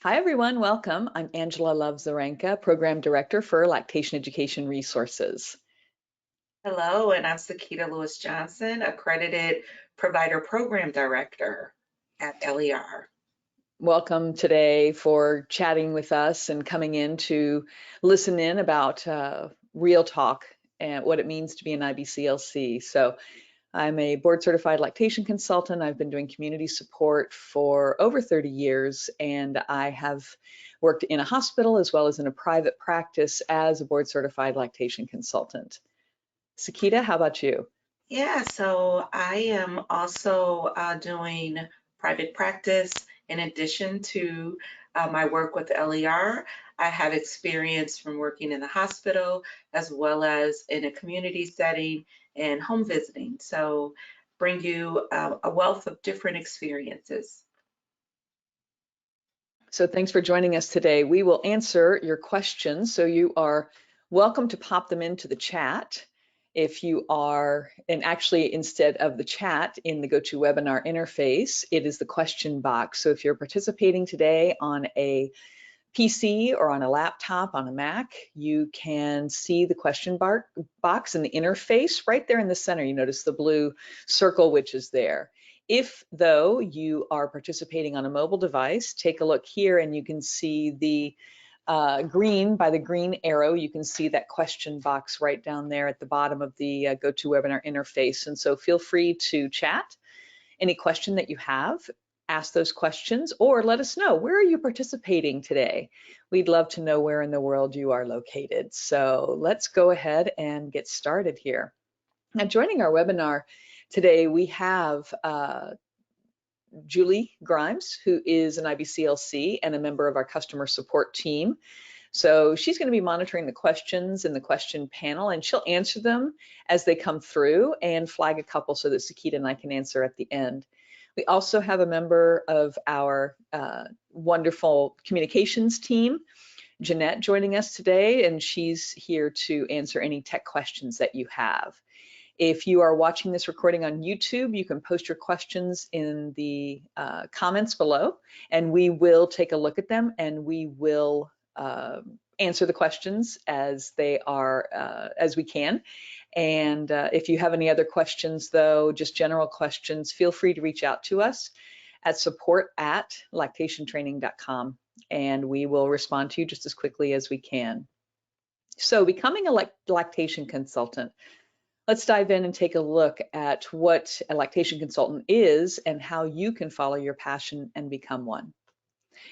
Hi, everyone. Welcome. I'm Angela Love-Zaranka, Program Director for Lactation Education Resources. Hello, and I'm Sekeita Lewis-Johnson, Accredited Provider Program Director at LER. Welcome today for chatting with us and coming in to listen in about real talk and what it means to be an IBCLC. So I'm a board certified lactation consultant. I've been doing community support for over 30 years, and I have worked in a hospital as well as in a private practice as a board certified lactation consultant. Sekeita, how about you? Yeah, so I am also doing private practice in addition to my work with LER. I have experience from working in the hospital as well as in a community setting and home visiting. So bring you a wealth of different experiences. So thanks for joining us today. We will answer your questions, so you are welcome to pop them into the chat. If you are, and actually instead of the chat in the GoToWebinar interface, it is the question box. So if you're participating today on a PC or on a laptop, on a Mac, you can see the question box in the interface right there in the center. You notice the blue circle which is there. If, though, you are participating on a mobile device, take a look here and you can see the green, by the green arrow, you can see that question box right down there at the bottom of the GoToWebinar interface. And so feel free to chat any question that you have, ask those questions, or let us know, where are you participating today? We'd love to know where in the world you are located. So let's go ahead and get started here. Now, joining our webinar today, we have Julie Grimes, who is an IBCLC and a member of our customer support team. So she's going to be monitoring the questions in the question panel, and she'll answer them as they come through and flag a couple so that Sekeita and I can answer at the end. We also have a member of our wonderful communications team, Jeanette, joining us today, and she's here to answer any tech questions that you have. If you are watching this recording on YouTube, you can post your questions in the comments below, and we will take a look at them, and we will answer the questions as they are, as we can. And if you have any other questions, though, just general questions, feel free to reach out to us at support@lactationtraining.com, and we will respond to you just as quickly as we can. So becoming a lactation consultant. Let's dive in and take a look at what a lactation consultant is and how you can follow your passion and become one.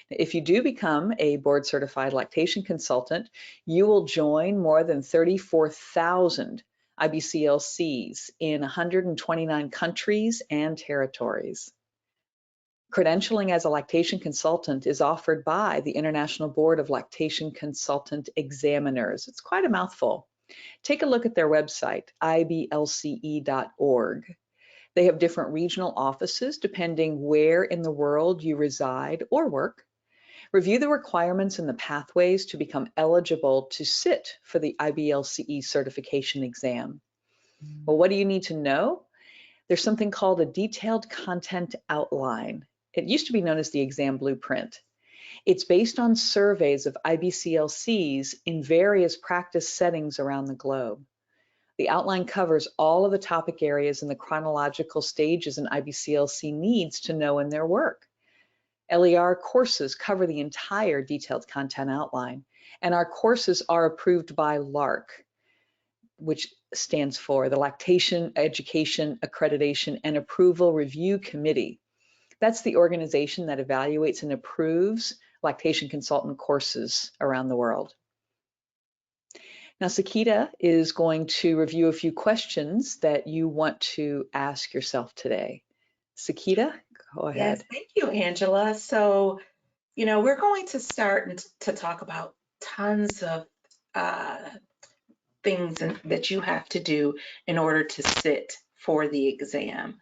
If you do become a board certified lactation consultant, you will join more than 34,000 IBCLCs in 129 countries and territories. Credentialing as a lactation consultant is offered by the International Board of Lactation Consultant Examiners. It's quite a mouthful. Take a look at their website, IBLCE.org. They have different regional offices depending where in the world you reside or work. Review the requirements and the pathways to become eligible to sit for the IBLCE certification exam. Well, what do you need to know? There's something called a detailed content outline. It used to be known as the exam blueprint. It's based on surveys of IBCLCs in various practice settings around the globe. The outline covers all of the topic areas and the chronological stages an IBCLC needs to know in their work. LER courses cover the entire detailed content outline, and our courses are approved by LARC, which stands for the Lactation Education Accreditation and Approval Review Committee. That's the organization that evaluates and approves lactation consultant courses around the world. Now, Sekeita is going to review a few questions that you want to ask yourself today. Sekeita, go ahead. Yes, thank you, Angela. So, we're going to start to talk about tons of things that you have to do in order to sit for the exam.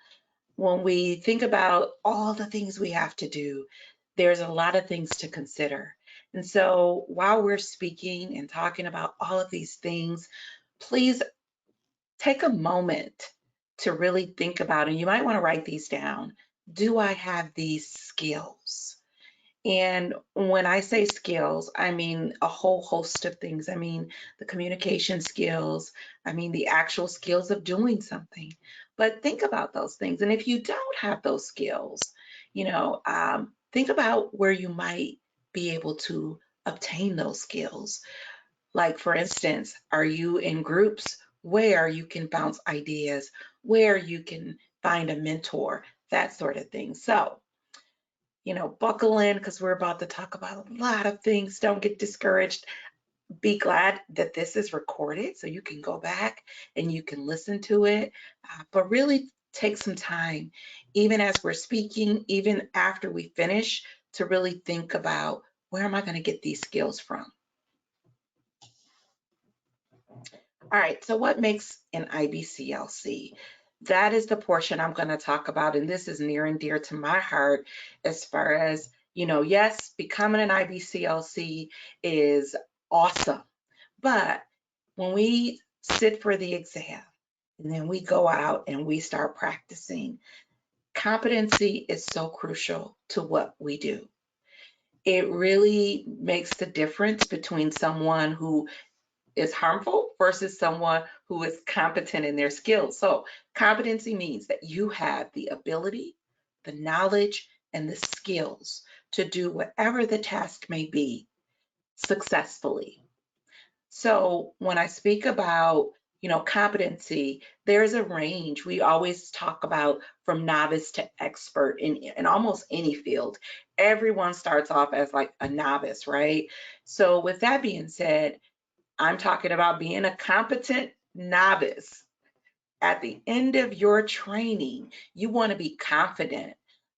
When we think about all the things we have to do, there's a lot of things to consider. And so while we're speaking and talking about all of these things, please take a moment to really think about, and you might want to write these down. Do I have these skills? And when I say skills, I mean a whole host of things. I mean the communication skills, I mean the actual skills of doing something. But think about those things. And if you don't have those skills, think about where you might be able to obtain those skills. Like, for instance, are you in groups where you can bounce ideas, where you can find a mentor, that sort of thing. So, buckle in because we're about to talk about a lot of things. Don't get discouraged. Be glad that this is recorded so you can go back and you can listen to it. But really take some time, even as we're speaking, even after we finish, to really think about, where am I going to get these skills from? All right, so what makes an IBCLC? That is the portion I'm going to talk about, and this is near and dear to my heart as far as, yes, becoming an IBCLC is awesome, but when we sit for the exam and then we go out and we start practicing, competency is so crucial to what we do. It really makes the difference between someone who is harmful versus someone who is competent in their skills. So competency means that you have the ability, the knowledge, and the skills to do whatever the task may be successfully. So when I speak about, competency, there's a range. We always talk about from novice to expert in almost any field. Everyone starts off as like a novice, right? So with that being said, I'm talking about being a competent novice. At the end of your training, you want to be confident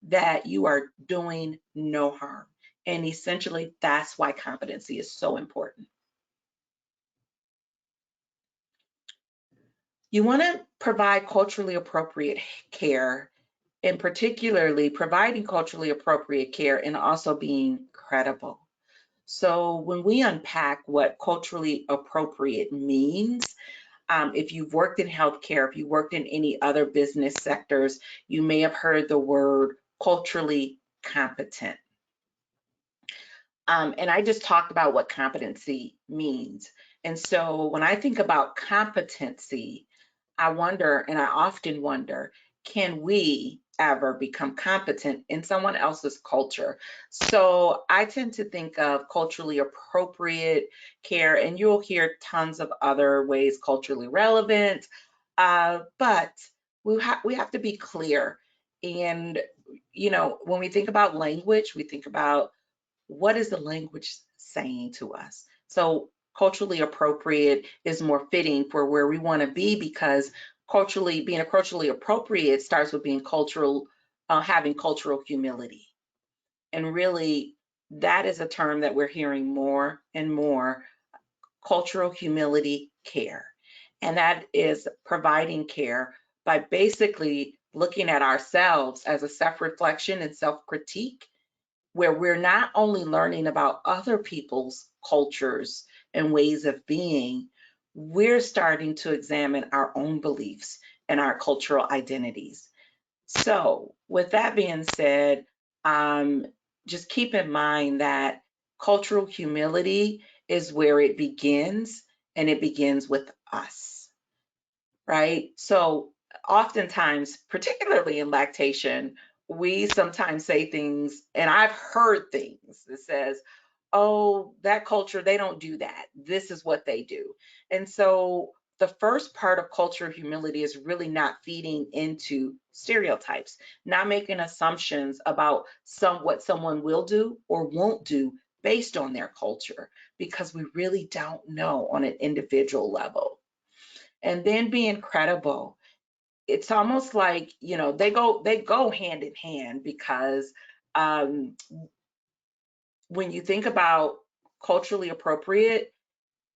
that you are doing no harm. And essentially, that's why competency is so important. You want to provide culturally appropriate care, and particularly providing culturally appropriate care and also being credible. So when we unpack what culturally appropriate means, if you've worked in healthcare, if you worked in any other business sectors, you may have heard the word culturally competent. And I just talked about what competency means. And so when I think about competency, I wonder, and I often wonder, can we ever become competent in someone else's culture? So I tend to think of culturally appropriate care, and you'll hear tons of other ways, culturally relevant, but we have to be clear. And, when we think about language, we think about, what is the language saying to us? So culturally appropriate is more fitting for where we want to be, because being a culturally appropriate starts with being having cultural humility. And really, that is a term that we're hearing more and more, cultural humility care. And that is providing care by basically looking at ourselves as a self-reflection and self-critique, where we're not only learning about other people's cultures and ways of being, we're starting to examine our own beliefs and our cultural identities. So with that being said, just keep in mind that cultural humility is where it begins, and it begins with us, right? So oftentimes, particularly in lactation, we sometimes say things, and I've heard things that says, oh, that culture, they don't do that. This is what they do. And so the first part of cultural humility is really not feeding into stereotypes, not making assumptions about what someone will do or won't do based on their culture, because we really don't know on an individual level. And then being credible, it's almost like, they go hand in hand, because when you think about culturally appropriate,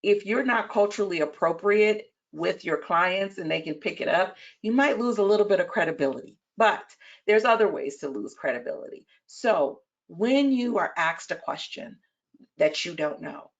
if you're not culturally appropriate with your clients and they can pick it up, you might lose a little bit of credibility. But there's other ways to lose credibility. So when you are asked a question that you don't know,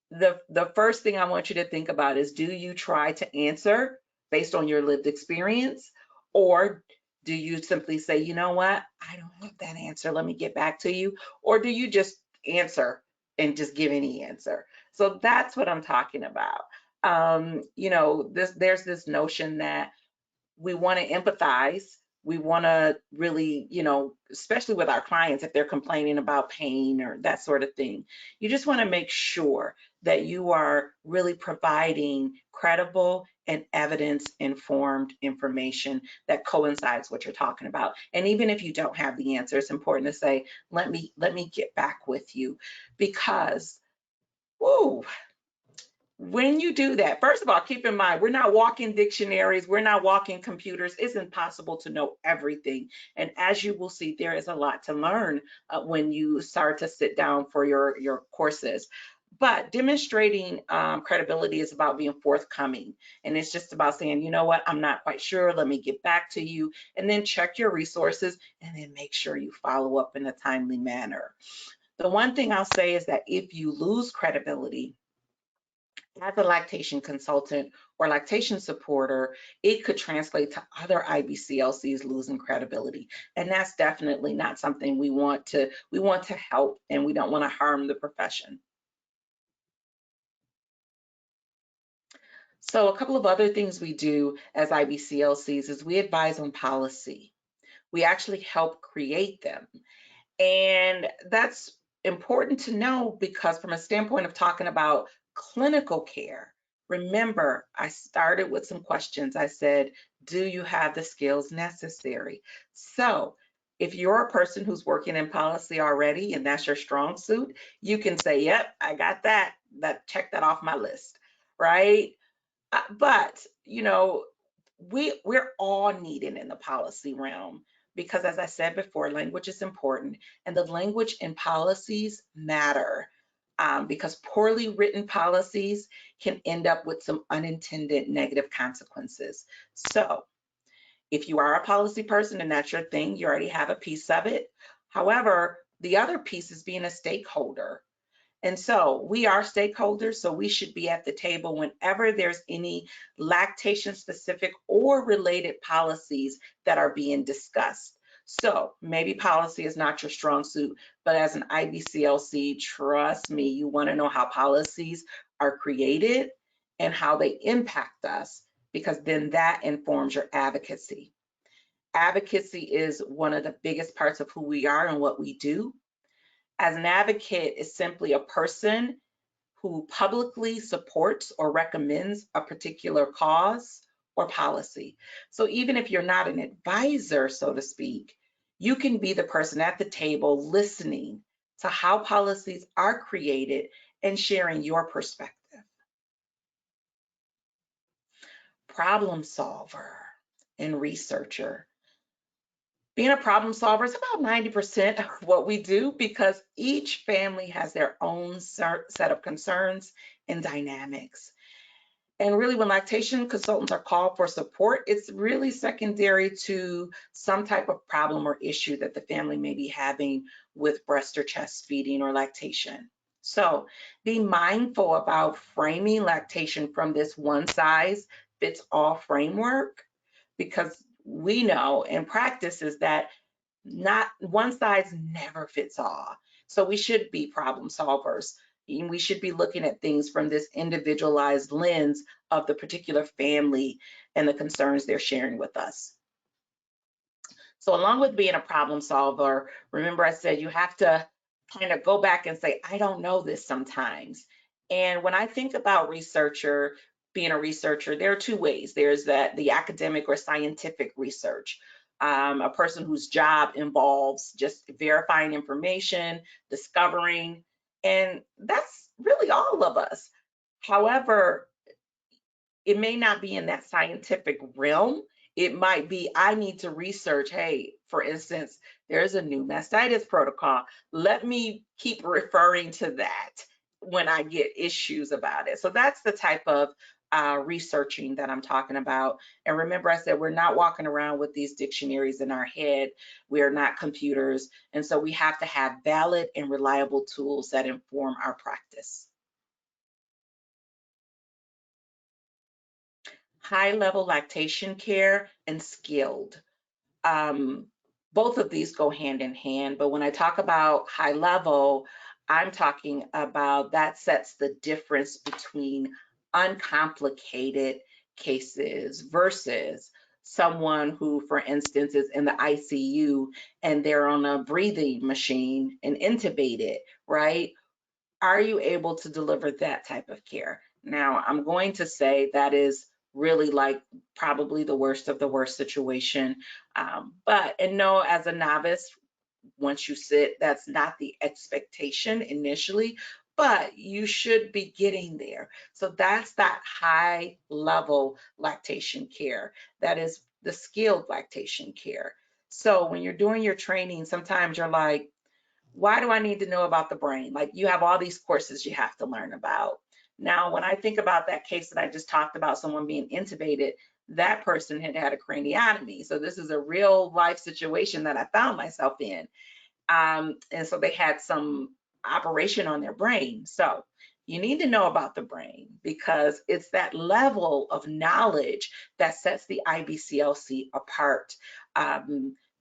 the first thing I want you to think about is, do you try to answer based on your lived experience, or Do you simply say, you know what, I don't have that answer, let me get back to you? Or do you just answer and just give any answer? So that's what I'm talking about. There's this notion that we want to empathize. We want to really, especially with our clients, if they're complaining about pain or that sort of thing, you just want to make sure that you are really providing credible and evidence-informed information that coincides what you're talking about. And even if you don't have the answer, it's important to say, let me get back with you, because, whoa, when you do that, first of all, keep in mind, we're not walking dictionaries, we're not walking computers. It's impossible to know everything. And as you will see, there is a lot to learn when you start to sit down for your courses. But demonstrating credibility is about being forthcoming. And it's just about saying, you know what, I'm not quite sure, let me get back to you. And then check your resources and then make sure you follow up in a timely manner. The one thing I'll say is that if you lose credibility, as a lactation consultant or lactation supporter, it could translate to other IBCLCs losing credibility. And that's definitely not something we want to help, and we don't want to harm the profession. So a couple of other things we do as IBCLCs is we advise on policy. We actually help create them. And that's important to know because from a standpoint of talking about clinical care, remember, I started with some questions. I said, do you have the skills necessary? So if you're a person who's working in policy already and that's your strong suit, you can say, yep, I got that. Check that off my list, right? But we're all needed in the policy realm because, as I said before, language is important, and the language in policies matter, because poorly written policies can end up with some unintended negative consequences. So if you are a policy person and that's your thing, you already have a piece of it. However, the other piece is being a stakeholder. And so we are stakeholders, so we should be at the table whenever there's any lactation specific or related policies that are being discussed. So maybe policy is not your strong suit, but as an IBCLC, trust me, you want to know how policies are created and how they impact us, because then that informs your advocacy. Advocacy is one of the biggest parts of who we are and what we do. As an advocate is simply a person who publicly supports or recommends a particular cause or policy. So even if you're not an advisor, so to speak, you can be the person at the table listening to how policies are created and sharing your perspective. Problem solver and researcher. Being a problem solver is about 90% of what we do because each family has their own set of concerns and dynamics. And really, when lactation consultants are called for support, it's really secondary to some type of problem or issue that the family may be having with breast or chest feeding or lactation. So be mindful about framing lactation from this one size fits all framework, because we know in practice is that not one size never fits all. So we should be problem solvers. And we should be looking at things from this individualized lens of the particular family and the concerns they're sharing with us. So along with being a problem solver, remember I said you have to kind of go back and say, I don't know this sometimes. And when I think about being a researcher, there are two ways. There's the academic or scientific research. A person whose job involves just verifying information, discovering, and that's really all of us. However, it may not be in that scientific realm. It might be, I need to research, hey, for instance, there's a new mastitis protocol. Let me keep referring to that when I get issues about it. So that's the type of researching that I'm talking about. And remember, I said we're not walking around with these dictionaries in our head. We are not computers. And so we have to have valid and reliable tools that inform our practice. High-level lactation care and skilled. both of these go hand in hand, but when I talk about high level, I'm talking about that sets the difference between uncomplicated cases versus someone who, for instance, is in the ICU and they're on a breathing machine and intubated, right? Are you able to deliver that type of care? Now, I'm going to say that is really like probably the worst of the worst situation. And no, as a novice, once you sit, that's not the expectation initially, but you should be getting there. So that's that high level lactation care. That is the skilled lactation care. So when you're doing your training, sometimes you're like, why do I need to know about the brain? Like, you have all these courses you have to learn about. Now, when I think about that case that I just talked about, someone being intubated, that person had had a craniotomy. So this is a real life situation that I found myself in. And so they had some operation on their brain. So you need to know about the brain because it's that level of knowledge that sets the IBCLC apart.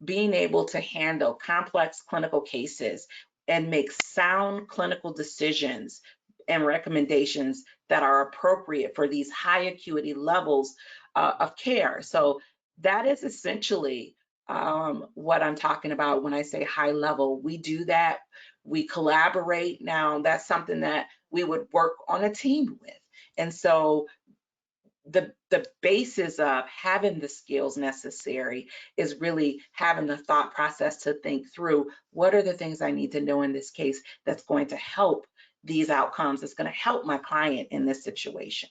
Being able to handle complex clinical cases and make sound clinical decisions and recommendations that are appropriate for these high acuity levels of care. So that is essentially what I'm talking about when I say high level. We do that, we collaborate. Now, that's something that we would work on a team with. And so the basis of having the skills necessary is really having the thought process to think through what are the things I need to know in this case that's going to help these outcomes, that's going to help my client in this situation.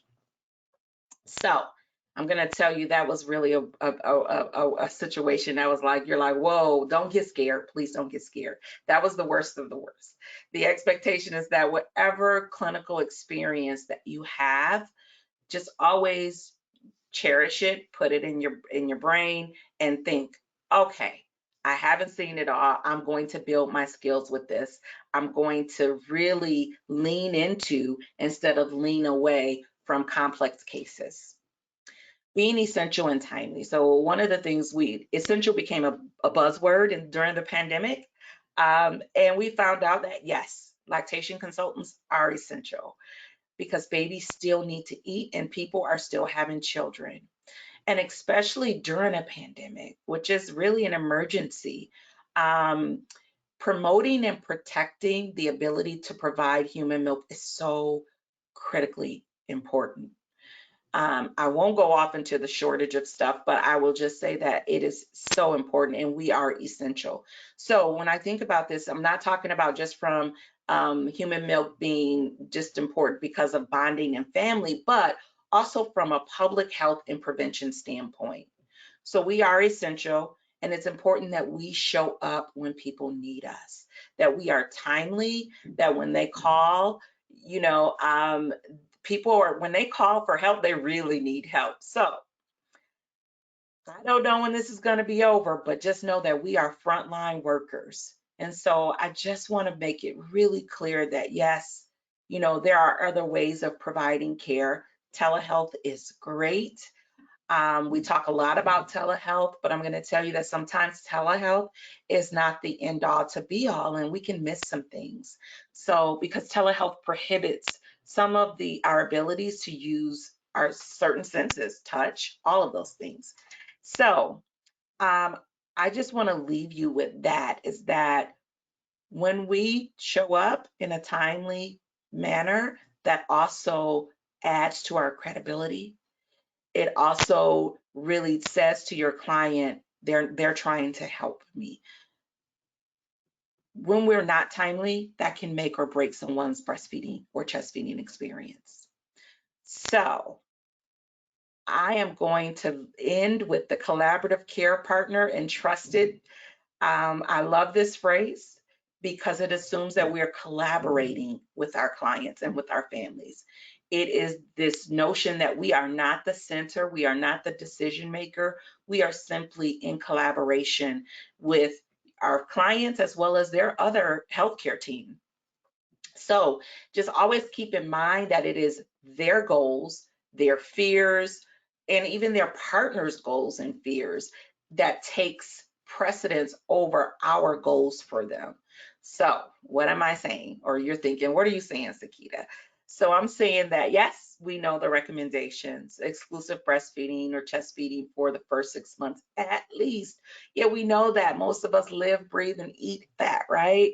So I'm going to tell you that was really a situation that was like, you're like, whoa, don't get scared. Please don't get scared. That was the worst of the worst. The expectation is that whatever clinical experience that you have, just always cherish it, put it in your brain and think, okay, I haven't seen it all. I'm going to build my skills with this. I'm going to really lean into instead of lean away from complex cases. Being essential and timely. So one of the things essential became a buzzword during the pandemic. And we found out that yes, lactation consultants are essential because babies still need to eat and people are still having children. And especially during a pandemic, which is really an emergency, promoting and protecting the ability to provide human milk is so critically important. I won't go off into the shortage of stuff, but I will just say that it is so important and we are essential. So when I think about this, I'm not talking about just from human milk being just important because of bonding and family, but also from a public health and prevention standpoint. So we are essential, and it's important that we show up when people need us, that we are timely, that when they call, when they call for help, they really need help. So I don't know when this is going to be over, but just know that we are frontline workers. And so I just want to make it really clear that yes, there are other ways of providing care. Telehealth is great. We talk a lot about telehealth, but I'm going to tell you that sometimes telehealth is not the end all to be all, and we can miss some things. So because telehealth prohibits some of our abilities to use our certain senses, touch, all of those things. So I just want to leave you with that, is that when we show up in a timely manner, that also adds to our credibility. It also really says to your client, they're trying to help me. When we're not timely, that can make or break someone's breastfeeding or chest feeding experience. So I am going to end with the collaborative care partner and trusted. I love this phrase because it assumes that we're collaborating with our clients and with our families. It is this notion that we are not the center, we are not the decision maker, we are simply in collaboration with our clients as well as their other healthcare team. So just always keep in mind that it is their goals, their fears, and even their partner's goals and fears that takes precedence over our goals for them. So what am I saying? Or you're thinking, what are you saying, Sekeita? So I'm saying that, yes, we know the recommendations, exclusive breastfeeding or chest feeding for the first 6 months at least. Yeah, we know that most of us live, breathe, and eat fat, right?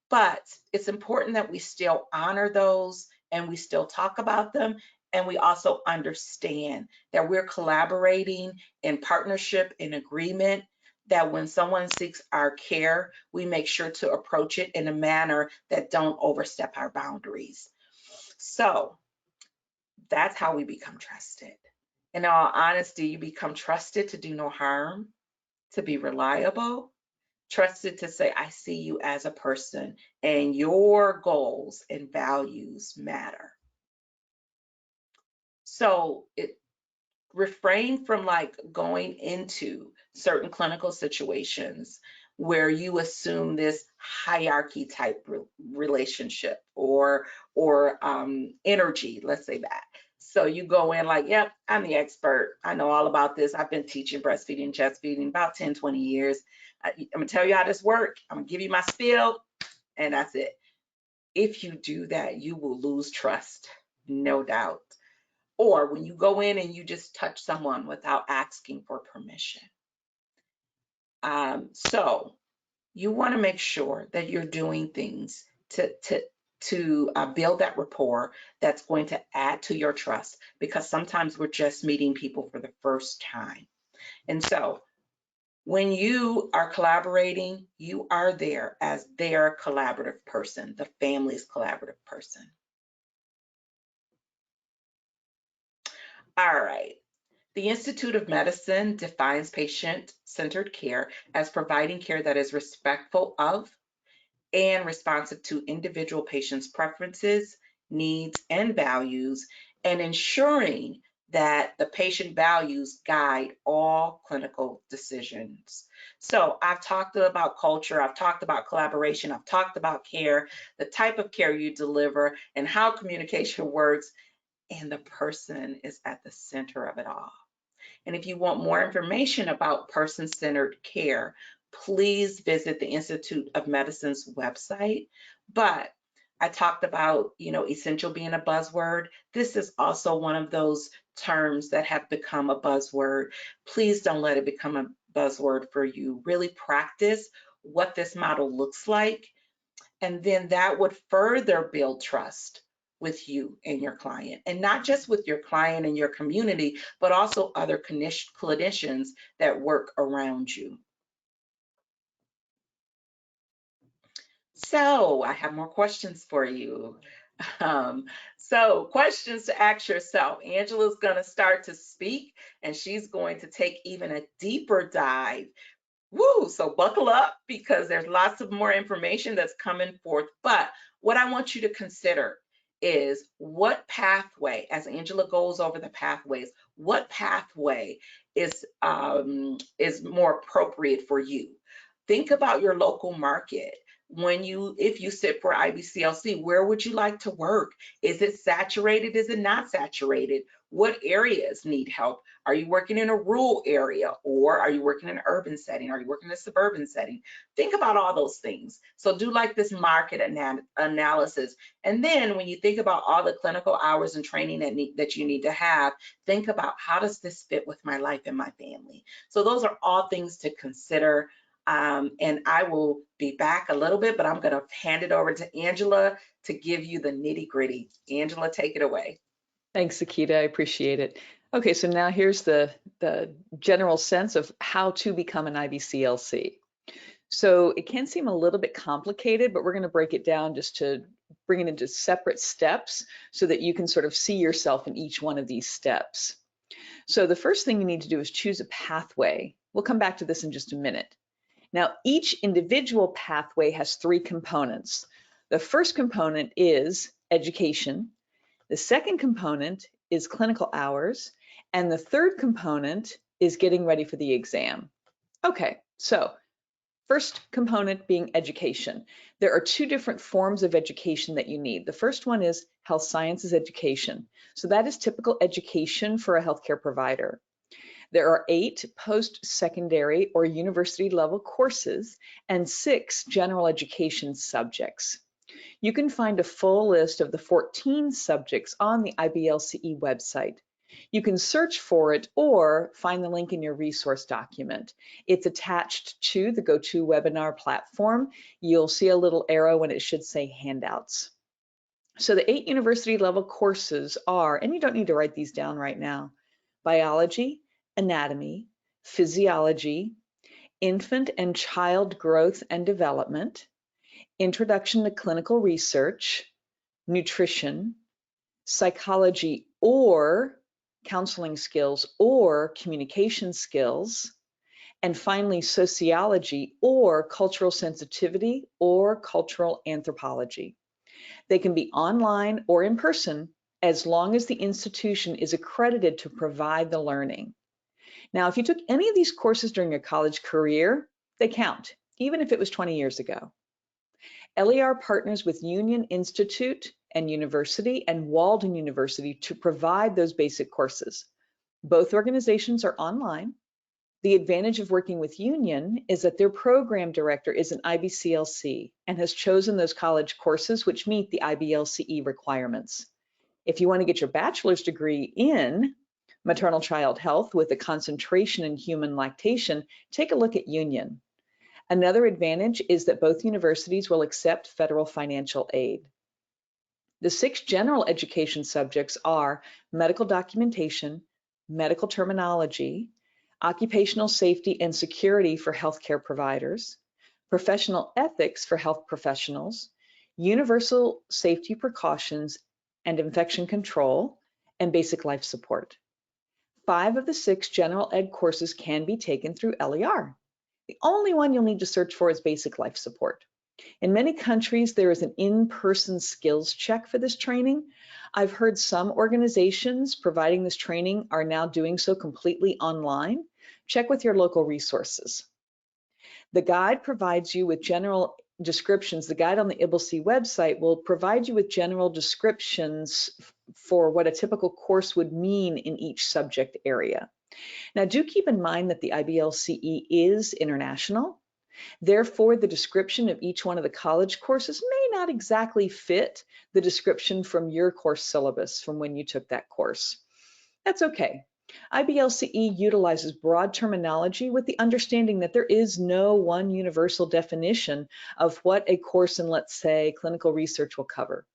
But it's important that we still honor those and we still talk about them. And we also understand that we're collaborating in partnership, in agreement, that when someone seeks our care, we make sure to approach it in a manner that don't overstep our boundaries. So that's how we become trusted. In all honesty, you become trusted to do no harm, to be reliable, trusted to say, I see you as a person and your goals and values matter. So refrain from like going into certain clinical situations where you assume this hierarchy type relationship or energy, let's say that. So you go in like, yep, I'm the expert. I know all about this. I've been teaching breastfeeding, chest feeding about 10, 20 years. I'm gonna tell you how this works. I'm gonna give you my spiel and that's it. If you do that, you will lose trust, no doubt. Or when you go in and you just touch someone without asking for permission. So you want to make sure that you're doing things to build that rapport that's going to add to your trust, because sometimes we're just meeting people for the first time. And so when you are collaborating, you are there as their collaborative person, the family's collaborative person. All right. The Institute of Medicine defines patient-centered care as providing care that is respectful of and responsive to individual patients' preferences, needs, and values, and ensuring that the patient values guide all clinical decisions. So I've talked about culture, I've talked about collaboration, I've talked about care, the type of care you deliver, and how communication works, and the person is at the center of it all. And if you want more information about person-centered care, please visit the Institute of Medicine's website. But I talked about, essential being a buzzword. This is also one of those terms that have become a buzzword. Please don't let it become a buzzword for you. Really practice what this model looks like, and then that would further build trust with you and your client, and not just with your client and your community, but also other clinicians that work around you. So I have more questions for you. So questions to ask yourself. Angela's going to start to speak, and she's going to take even a deeper dive. Woo, so buckle up, because there's lots of more information that's coming forth. But what I want you to consider is what pathway, as Angela goes over the pathways, what pathway is more appropriate for you. Think about your local market. If you sit for IBCLC, where would you like to work? Is it saturated? Is it not saturated? What areas need help? Are you working in a rural area, or are you working in an urban setting? Are you working in a suburban setting? Think about all those things. So do like this market analysis. And then when you think about all the clinical hours and training that you need to have, think about, how does this fit with my life and my family? So those are all things to consider. And I will be back a little bit, but I'm going to hand it over to Angela to give you the nitty-gritty. Angela, take it away. Thanks, Sekeita. I appreciate it. Okay, so now here's the general sense of how to become an IBCLC. So it can seem a little bit complicated, but we're going to break it down just to bring it into separate steps so that you can sort of see yourself in each one of these steps. So the first thing you need to do is choose a pathway. We'll come back to this in just a minute. Now, each individual pathway has 3 components. The first component is education. The second component is clinical hours. And the third component is getting ready for the exam. Okay, so first component being education. There are 2 different forms of education that you need. The first one is health sciences education. So that is typical education for a healthcare provider. There are 8 post-secondary or university level courses and 6 general education subjects. You can find a full list of the 14 subjects on the IBLCE website. You can search for it or find the link in your resource document. It's attached to the GoToWebinar platform. You'll see a little arrow and it should say handouts. So the 8 university level courses are, and you don't need to write these down right now, biology, anatomy, physiology, infant and child growth and development, introduction to clinical research, nutrition, psychology or counseling skills or communication skills, and finally sociology or cultural sensitivity or cultural anthropology. They can be online or in person as long as the institution is accredited to provide the learning. Now, if you took any of these courses during your college career, they count, even if it was 20 years ago. LER partners with Union Institute and University and Walden University to provide those basic courses. Both organizations are online. The advantage of working with Union is that their program director is an IBCLC and has chosen those college courses which meet the IBLCE requirements. If you want to get your bachelor's degree in maternal child health with a concentration in human lactation, take a look at Union. Another advantage is that both universities will accept federal financial aid. The 6 general education subjects are medical documentation, medical terminology, occupational safety and security for healthcare providers, professional ethics for health professionals, universal safety precautions and infection control, and basic life support. 5 of the 6 general ed courses can be taken through LER. The only one you'll need to search for is basic life support. In many countries, there is an in-person skills check for this training. I've heard some organizations providing this training are now doing so completely online. Check with your local resources. The guide provides you with general descriptions. The guide on the IBCLC website will provide you with general descriptions for what a typical course would mean in each subject area. Now, do keep in mind that the IBLCE is international. Therefore, the description of each one of the college courses may not exactly fit the description from your course syllabus from when you took that course. That's okay. IBLCE utilizes broad terminology with the understanding that there is no one universal definition of what a course in, let's say, clinical research will cover.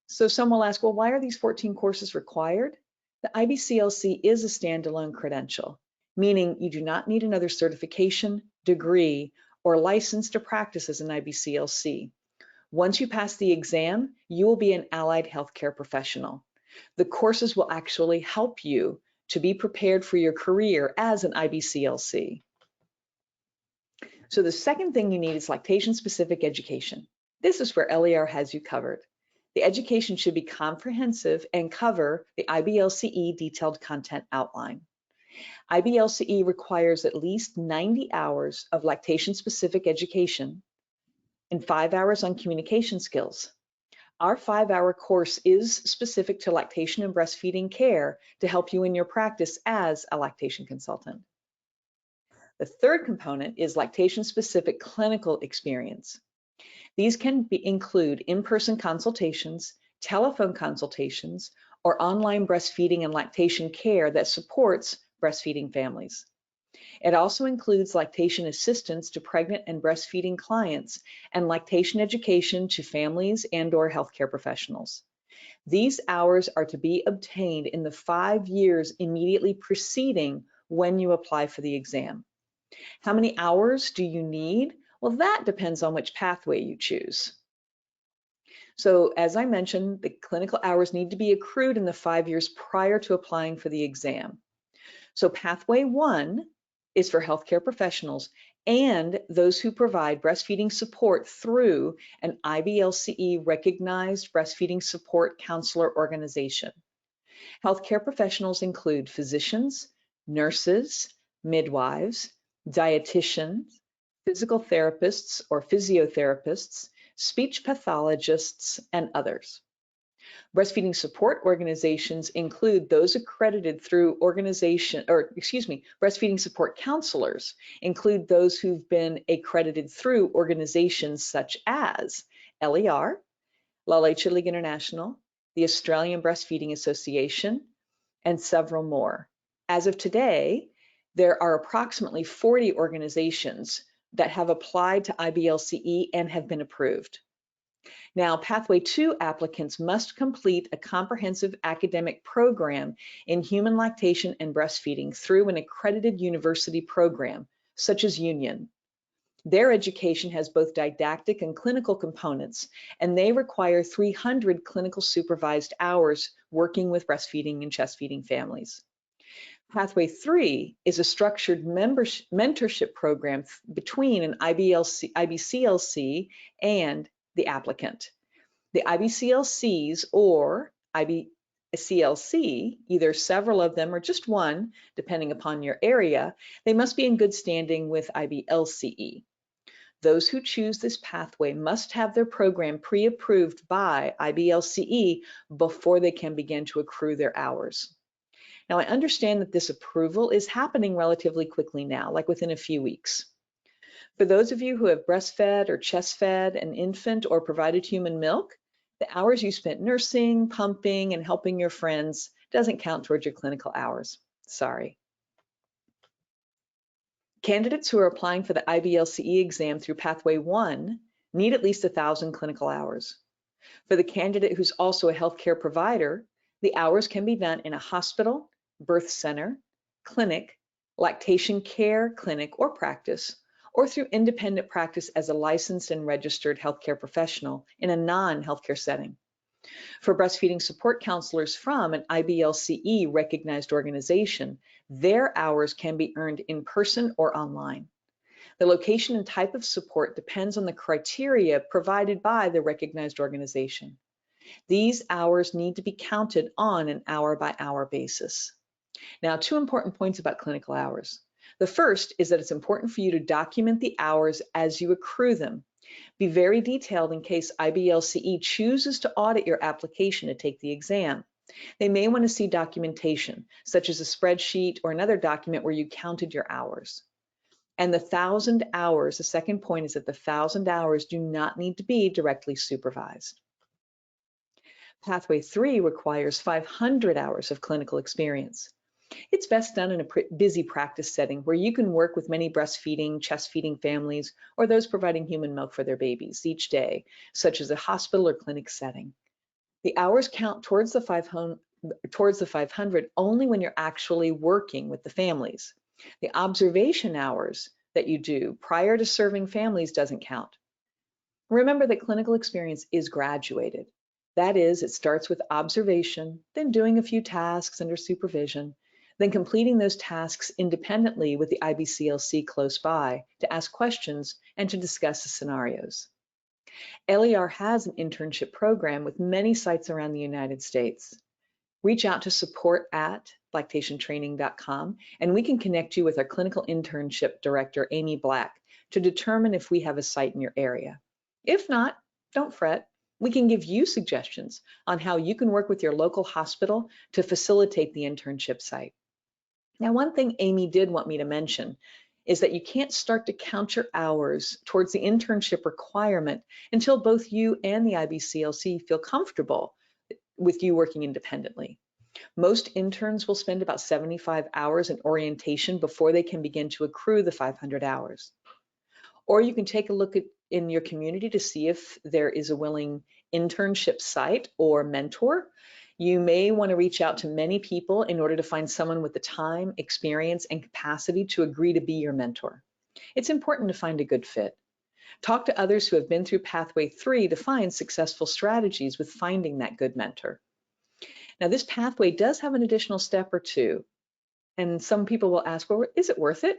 So some will ask, well, why are these 14 courses required? The IBCLC is a standalone credential, meaning you do not need another certification, degree, or license to practice as an IBCLC. Once you pass the exam, you will be an allied healthcare professional. The courses will actually help you to be prepared for your career as an IBCLC. So the second thing you need is lactation-specific education. This is where LER has you covered. The education should be comprehensive and cover the IBLCE detailed content outline. IBLCE requires at least 90 hours of lactation-specific education and 5 hours on communication skills. Our 5-hour course is specific to lactation and breastfeeding care to help you in your practice as a lactation consultant. The third component is lactation-specific clinical experience. These can include in-person consultations, telephone consultations, or online breastfeeding and lactation care that supports breastfeeding families. It also includes lactation assistance to pregnant and breastfeeding clients and lactation education to families and/or healthcare professionals. These hours are to be obtained in the 5 years immediately preceding when you apply for the exam. How many hours do you need? Well, that depends on which pathway you choose. So as I mentioned, the clinical hours need to be accrued in the 5 years prior to applying for the exam. So pathway 1 is for healthcare professionals and those who provide breastfeeding support through an IBLCE recognized breastfeeding support counselor organization. Healthcare professionals include physicians, nurses, midwives, dietitians, physical therapists or physiotherapists, speech pathologists, and others. Breastfeeding support organizations include those accredited through breastfeeding support counselors include those who've been accredited through organizations such as LER, La Leche League International, the Australian Breastfeeding Association, and several more. As of today, there are approximately 40 organizations that have applied to IBCLC and have been approved. Now, Pathway 2 applicants must complete a comprehensive academic program in human lactation and breastfeeding through an accredited university program, such as Union. Their education has both didactic and clinical components, and they require 300 clinical supervised hours working with breastfeeding and chest feeding families. Pathway 3 is a structured mentorship program between an IBCLC and the applicant. The IBCLCs or IBCLC, either several of them or just one, depending upon your area, they must be in good standing with IBLCE. Those who choose this pathway must have their program pre-approved by IBLCE before they can begin to accrue their hours. Now, I understand that this approval is happening relatively quickly now, like within a few weeks. For those of you who have breastfed or chest fed an infant or provided human milk, the hours you spent nursing, pumping, and helping your friends doesn't count towards your clinical hours. Sorry. Candidates who are applying for the IBLCE exam through Pathway 1 need at least 1,000 clinical hours. For the candidate who's also a healthcare provider, the hours can be done in a hospital, birth center, clinic, lactation care clinic or practice, or through independent practice as a licensed and registered healthcare professional in a non-healthcare setting. For breastfeeding support counselors from an IBLCE recognized organization, their hours can be earned in person or online. The location and type of support depends on the criteria provided by the recognized organization. These hours need to be counted on an hour-by-hour basis. Now, 2 important points about clinical hours. The first is that it's important for you to document the hours as you accrue them. Be very detailed in case IBLCE chooses to audit your application to take the exam. They may want to see documentation, such as a spreadsheet or another document where you counted your hours. And the 1,000 hours, the second point is that the 1,000 hours do not need to be directly supervised. Pathway 3 requires 500 hours of clinical experience. It's best done in a busy practice setting where you can work with many breastfeeding, chest feeding families, or those providing human milk for their babies each day, such as a hospital or clinic setting. The hours count towards the 500 only when you're actually working with the families. The observation hours that you do prior to serving families doesn't count. Remember that clinical experience is graduated. That is, it starts with observation, then doing a few tasks under supervision, then completing those tasks independently with the IBCLC close by to ask questions and to discuss the scenarios. LER has an internship program with many sites around the United States. Reach out to support@lactationtraining.com and we can connect you with our clinical internship director, Amy Black, to determine if we have a site in your area. If not, don't fret. We can give you suggestions on how you can work with your local hospital to facilitate the internship site. Now, one thing Amy did want me to mention is that you can't start to count your hours towards the internship requirement until both you and the IBCLC feel comfortable with you working independently. Most interns will spend about 75 hours in orientation before they can begin to accrue the 500 hours. Or you can take a look in your community to see if there is a willing internship site or mentor. You may want to reach out to many people in order to find someone with the time, experience, and capacity to agree to be your mentor. It's important to find a good fit. Talk to others who have been through Pathway 3 to find successful strategies with finding that good mentor. Now, this pathway does have an additional step or two, and some people will ask, well, is it worth it?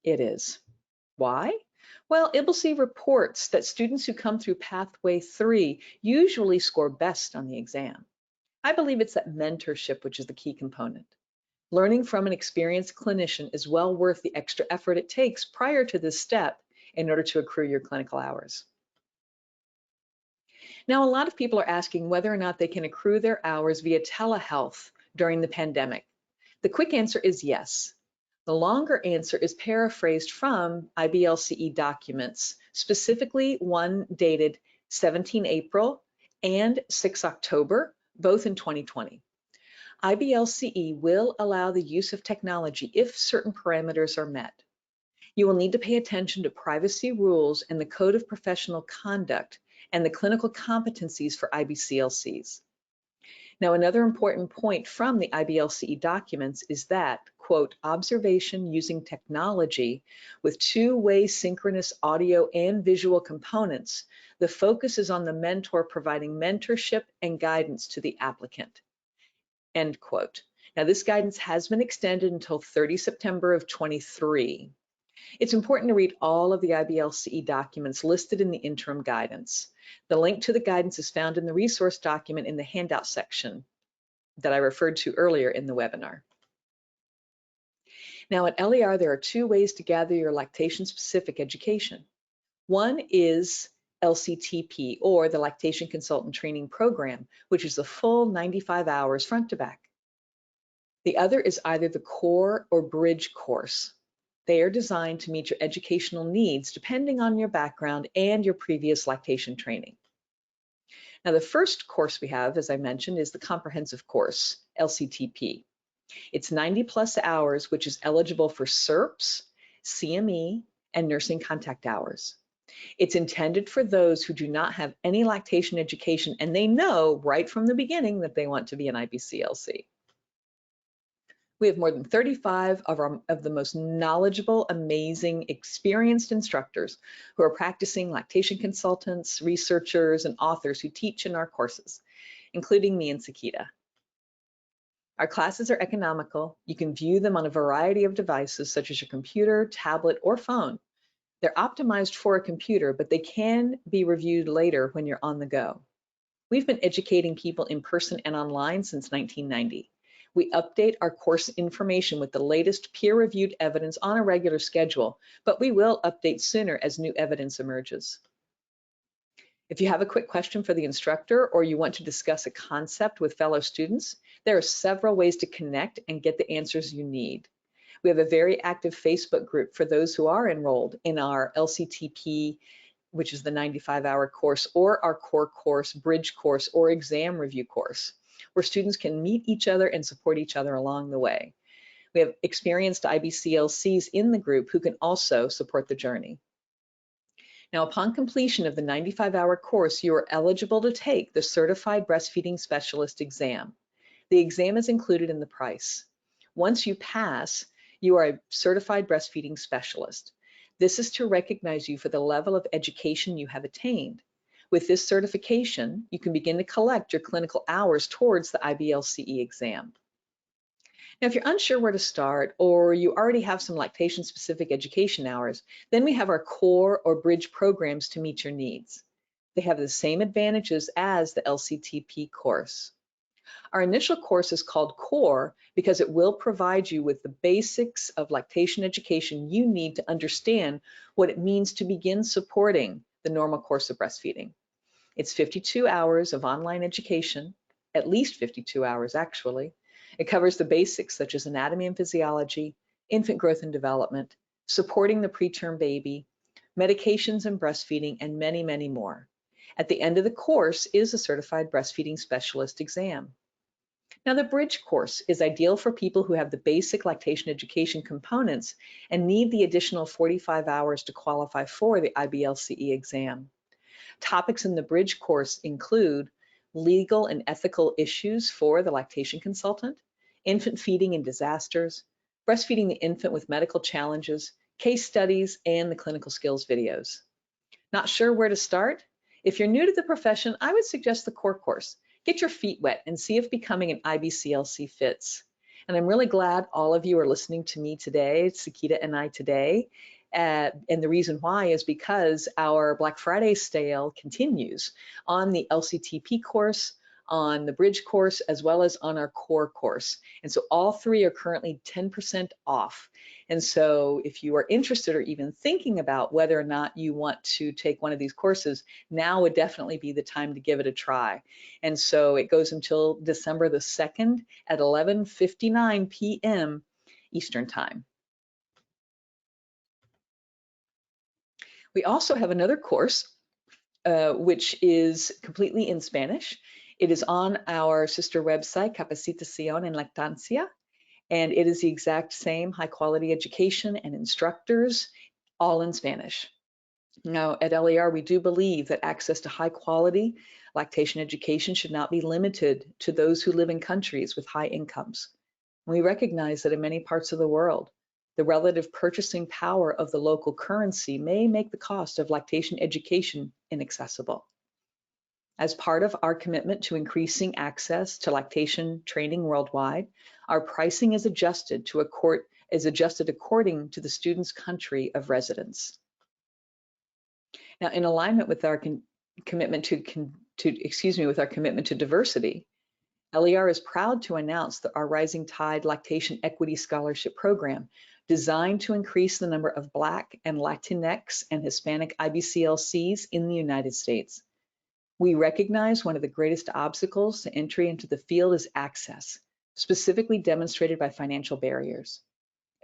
It is. Why? Well, IBCLC reports that students who come through Pathway 3 usually score best on the exam. I believe it's that mentorship which is the key component. Learning from an experienced clinician is well worth the extra effort it takes prior to this step in order to accrue your clinical hours. Now, a lot of people are asking whether or not they can accrue their hours via telehealth during the pandemic. The quick answer is yes. The longer answer is paraphrased from IBCLC documents, specifically one dated 17 April and 6 October, both in 2020. IBCLC will allow the use of technology if certain parameters are met. You will need to pay attention to privacy rules and the Code of Professional Conduct and the clinical competencies for IBCLCs. Now, another important point from the IBCLC documents is that, quote, observation using technology with two-way synchronous audio and visual components, the focus is on the mentor providing mentorship and guidance to the applicant, end quote. Now, this guidance has been extended until 30 September of 23. It's important to read all of the IBCLC documents listed in the interim guidance. The link to the guidance is found in the resource document in the handout section that I referred to earlier in the webinar. Now at LER, there are two ways to gather your lactation-specific education. One is LCTP, or the Lactation Consultant Training Program, which is the full 95 hours front to back. The other is either the core or bridge course. They are designed to meet your educational needs depending on your background and your previous lactation training. Now, the first course we have, as I mentioned, is the comprehensive course, LCTP. It's 90+ hours, which is eligible for CERPs, CME, and nursing contact hours. It's intended for those who do not have any lactation education and they know right from the beginning that they want to be an IBCLC. We have more than 35 of the most knowledgeable, amazing, experienced instructors who are practicing lactation consultants, researchers, and authors who teach in our courses, including me and Sekeita. Our classes are economical. You can view them on a variety of devices such as your computer, tablet, or phone. They're optimized for a computer, but they can be reviewed later when you're on the go. We've been educating people in person and online since 1990. We update our course information with the latest peer-reviewed evidence on a regular schedule, but we will update sooner as new evidence emerges. If you have a quick question for the instructor or you want to discuss a concept with fellow students, there are several ways to connect and get the answers you need. We have a very active Facebook group for those who are enrolled in our LCTP, which is the 95-hour course, or our core course, bridge course, or exam review course, where students can meet each other and support each other along the way. We have experienced IBCLCs in the group who can also support the journey. Now, upon completion of the 95-hour course, you are eligible to take the Certified Breastfeeding Specialist exam. The exam is included in the price. Once you pass, you are a Certified Breastfeeding Specialist. This is to recognize you for the level of education you have attained. With this certification, you can begin to collect your clinical hours towards the IBCLC exam. Now, if you're unsure where to start or you already have some lactation-specific education hours, then we have our core or bridge programs to meet your needs. They have the same advantages as the LCTP course. Our initial course is called Core because it will provide you with the basics of lactation education you need to understand what it means to begin supporting the normal course of breastfeeding. It's 52 hours of online education, at least 52 hours actually. It covers the basics such as anatomy and physiology, infant growth and development, supporting the preterm baby, medications and breastfeeding, and many, many more. At the end of the course is a Certified Breastfeeding Specialist exam. Now, the bridge course is ideal for people who have the basic lactation education components and need the additional 45 hours to qualify for the IBCLC exam. Topics in the bridge course include legal and ethical issues for the lactation consultant, infant feeding and disasters, breastfeeding the infant with medical challenges, case studies, and the clinical skills videos. Not sure where to start? If you're new to the profession, I would suggest the core course. Get your feet wet and see if becoming an IBCLC fits. And I'm really glad all of you are listening to me today, Sekeita and I today. And the reason why is because our Black Friday sale continues on the LCTP course, on the bridge course, as well as on our core course. And so all three are currently 10% off. And so if you are interested or even thinking about whether or not you want to take one of these courses, now would definitely be the time to give it a try. And so it goes until December the 2nd at 11:59 p.m. Eastern Time. We also have another course which is completely in Spanish. It is on our sister website, Capacitación en Lactancia, and it is the exact same high quality education and instructors, all in Spanish. Now, at LER, we do believe that access to high quality lactation education should not be limited to those who live in countries with high incomes. We recognize that in many parts of the world, the relative purchasing power of the local currency may make the cost of lactation education inaccessible. As part of our commitment to increasing access to lactation training worldwide, our pricing is adjusted according to the student's country of residence. Now, in alignment with our commitment to diversity, LER is proud to announce that our Rising Tide Lactation Equity Scholarship Program, designed to increase the number of Black and Latinx and Hispanic IBCLCs in the United States. We recognize one of the greatest obstacles to entry into the field is access, specifically demonstrated by financial barriers.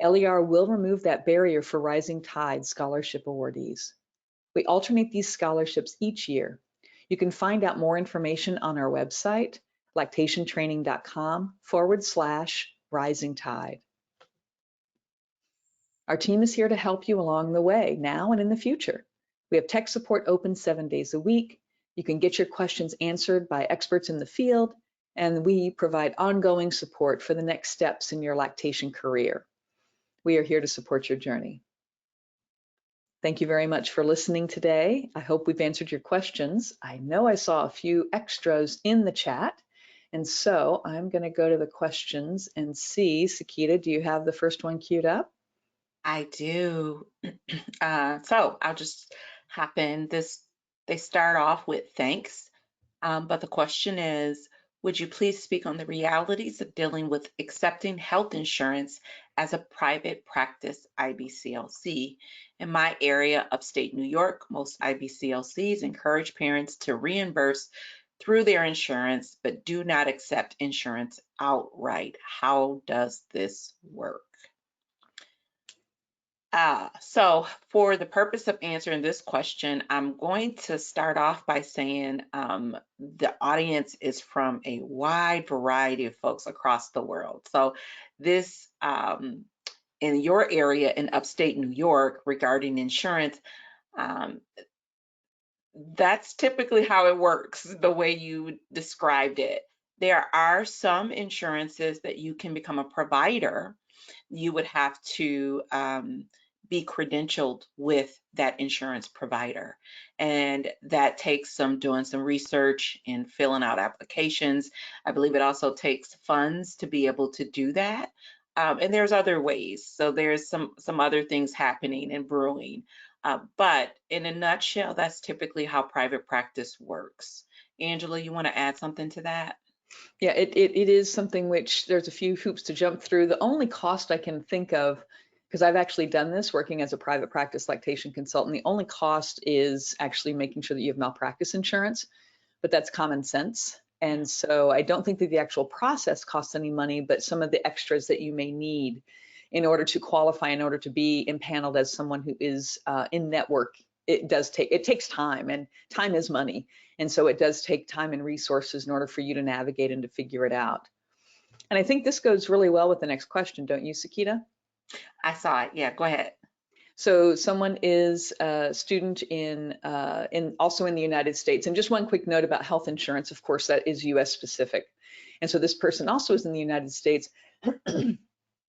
LER will remove that barrier for Rising Tide scholarship awardees. We alternate these scholarships each year. You can find out more information on our website, lactationtraining.com/rising tide. Our team is here to help you along the way, now and in the future. We have tech support open 7 days a week. You can get your questions answered by experts in the field, and we provide ongoing support for the next steps in your lactation career. We are here to support your journey. Thank you very much for listening today. I hope we've answered your questions. I know I saw a few extras in the chat, and so I'm going to go to the questions and see. Sekeita, do you have the first one queued up? I do. So I'll just hop in. They start off with thanks, but the question is, would you please speak on the realities of dealing with accepting health insurance as a private practice IBCLC? In my area, upstate New York, most IBCLCs encourage parents to reimburse through their insurance, but do not accept insurance outright. How does this work? So for the purpose of answering this question, I'm going to start off by saying the audience is from a wide variety of folks across the world. So this, in your area in upstate New York regarding insurance, that's typically how it works, the way you described it. There are some insurances that you can become a provider. You would have to be credentialed with that insurance provider. And that takes doing some research and filling out applications. I believe it also takes funds to be able to do that. And there's other ways. So there's some other things happening and brewing. But in a nutshell, that's typically how private practice works. Angela, you want to add something to that? Yeah, it is something which there's a few hoops to jump through. The only cost I can think of, because I've actually done this working as a private practice lactation consultant, the only cost is actually making sure that you have malpractice insurance, but that's common sense. And so I don't think that the actual process costs any money, but some of the extras that you may need in order to qualify, in order to be impaneled as someone who is in network, it takes time, and time is money. And so it does take time and resources in order for you to navigate and to figure it out. And I think this goes really well with the next question, don't you, Sekeita? I saw it. Yeah, go ahead. So someone is a student also in the United States. And just one quick note about health insurance, of course, that is US specific. And so this person also is in the United States and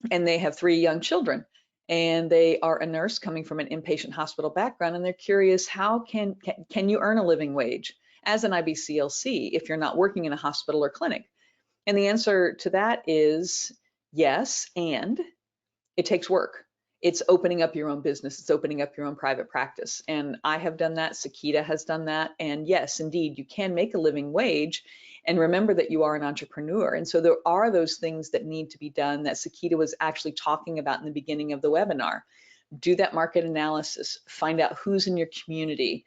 they have 3 young children. And they are a nurse coming from an inpatient hospital background, and they're curious, how can you earn a living wage as an IBCLC if you're not working in a hospital or clinic? And the answer to that is yes, and it takes work. It's opening up your own business. It's opening up your own private practice. And I have done that. Sekeita has done that. And yes, indeed, you can make a living wage. And remember that you are an entrepreneur. And so there are those things that need to be done that Sekeita was actually talking about in the beginning of the webinar. Do that market analysis, find out who's in your community.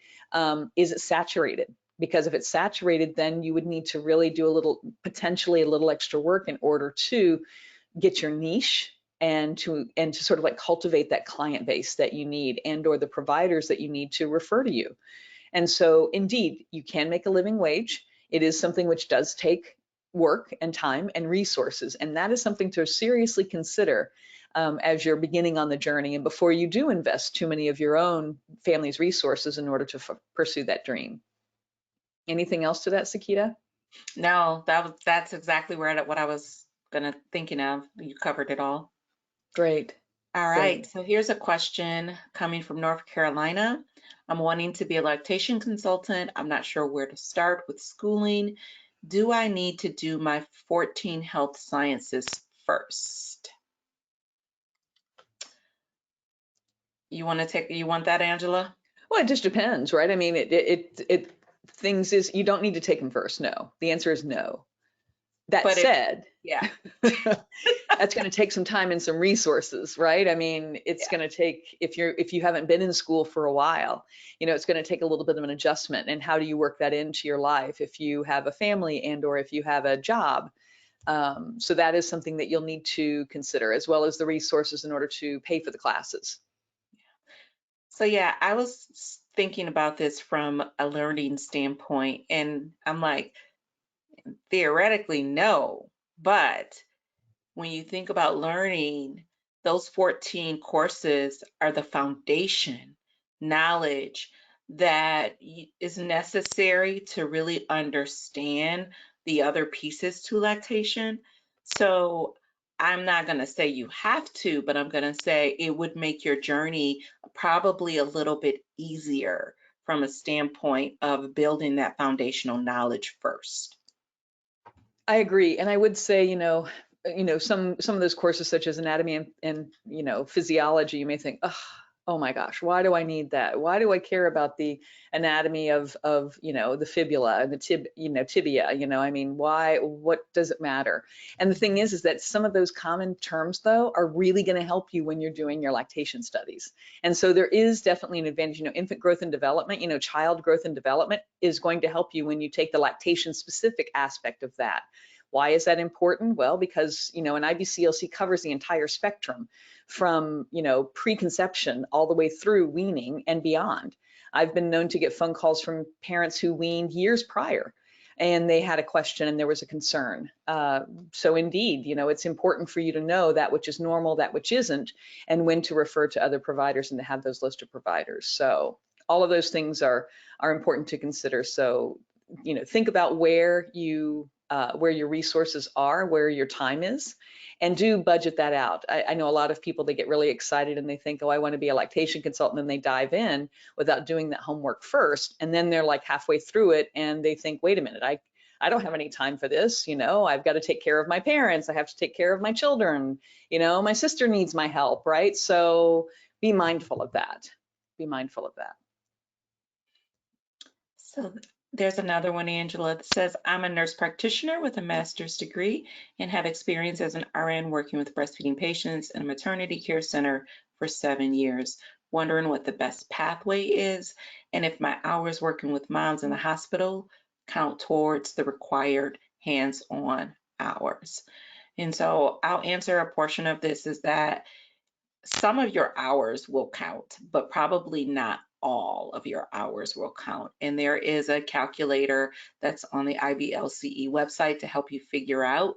Is it saturated? Because if it's saturated, then you would need to really do potentially a little extra work in order to get your niche and to sort of like cultivate that client base that you need and or the providers that you need to refer to you. And so indeed, you can make a living wage. It is something which does take work and time and resources. And that is something to seriously consider as you're beginning on the journey and before you do invest too many of your own family's resources in order to pursue that dream. Anything else to that, Sekeita? No, that's exactly what I was thinking of. You covered it all. Great. All right, Great. so here's a question coming from North Carolina. I'm wanting to be a lactation consultant. I'm not sure where to start with schooling. Do I need to do my 14 health sciences first? You want that, Angela? Well, it just depends, right? I mean, you don't need to take them first. No, the answer is no. That But said, yeah, that's going to take some time and some resources, right? I mean, it's going to take, if you haven't been in school for a while, it's going to take a little bit of an adjustment. And how do you work that into your life if you have a family and or if you have a job? So that is something that you'll need to consider, as well as the resources in order to pay for the classes. So yeah, I was thinking about this from a learning standpoint, and I'm like, theoretically, no. But when you think about learning, those 14 courses are the foundation knowledge that is necessary to really understand the other pieces to lactation. So I'm not going to say you have to, but I'm going to say it would make your journey probably a little bit easier from a standpoint of building that foundational knowledge first. I agree, and I would say, some of those courses such as anatomy and physiology, you may think, oh my gosh, why do I need that? Why do I care about the anatomy of the fibula and the tibia? I mean, why? What does it matter? And the thing is that some of those common terms, though, are really going to help you when you're doing your lactation studies. And so there is definitely an advantage. Infant growth and development, child growth and development is going to help you when you take the lactation specific aspect of that. Why is that important? Well, because, an IBCLC covers the entire spectrum from, preconception all the way through weaning and beyond. I've been known to get phone calls from parents who weaned years prior and they had a question and there was a concern. So indeed, it's important for you to know that which is normal, that which isn't, and when to refer to other providers and to have those list of providers. So all of those things are important to consider. So, think about where your resources are, where your time is, and do budget that out. I know a lot of people, they get really excited and they think, oh, I want to be a lactation consultant, and they dive in without doing that homework first. And then they're like halfway through it and they think, wait a minute, I don't have any time for this. I've got to take care of my parents. I have to take care of my children. My sister needs my help, right? So be mindful of that. Be mindful of that. So there's another one, Angela, that says, I'm a nurse practitioner with a master's degree and have experience as an RN working with breastfeeding patients in a maternity care center for 7 years. Wondering what the best pathway is and if my hours working with moms in the hospital count towards the required hands-on hours. And so I'll answer a portion of this is that some of your hours will count, but probably not all of your hours will count. And there is a calculator that's on the IBCLC website to help you figure out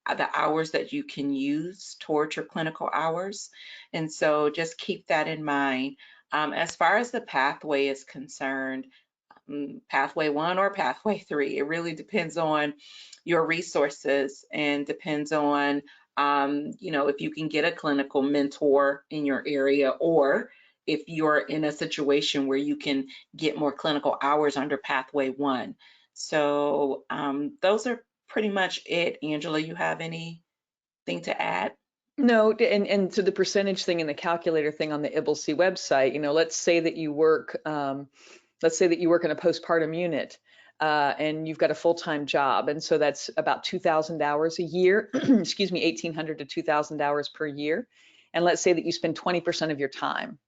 the hours that you can use towards your clinical hours. And so just keep that in mind. As far as the pathway is concerned, pathway 1 or pathway 3, it really depends on your resources and depends on if you can get a clinical mentor in your area, or if you're in a situation where you can get more clinical hours under pathway 1. So those are pretty much it. Angela, you have anything to add? No, and to the percentage thing and the calculator thing on the IBCLC website, let's say that you work in a postpartum unit. and you've got a full-time job, and so that's about 2,000 hours a year, excuse me, 1,800 to 2,000 hours per year. And let's say that you spend 20% of your time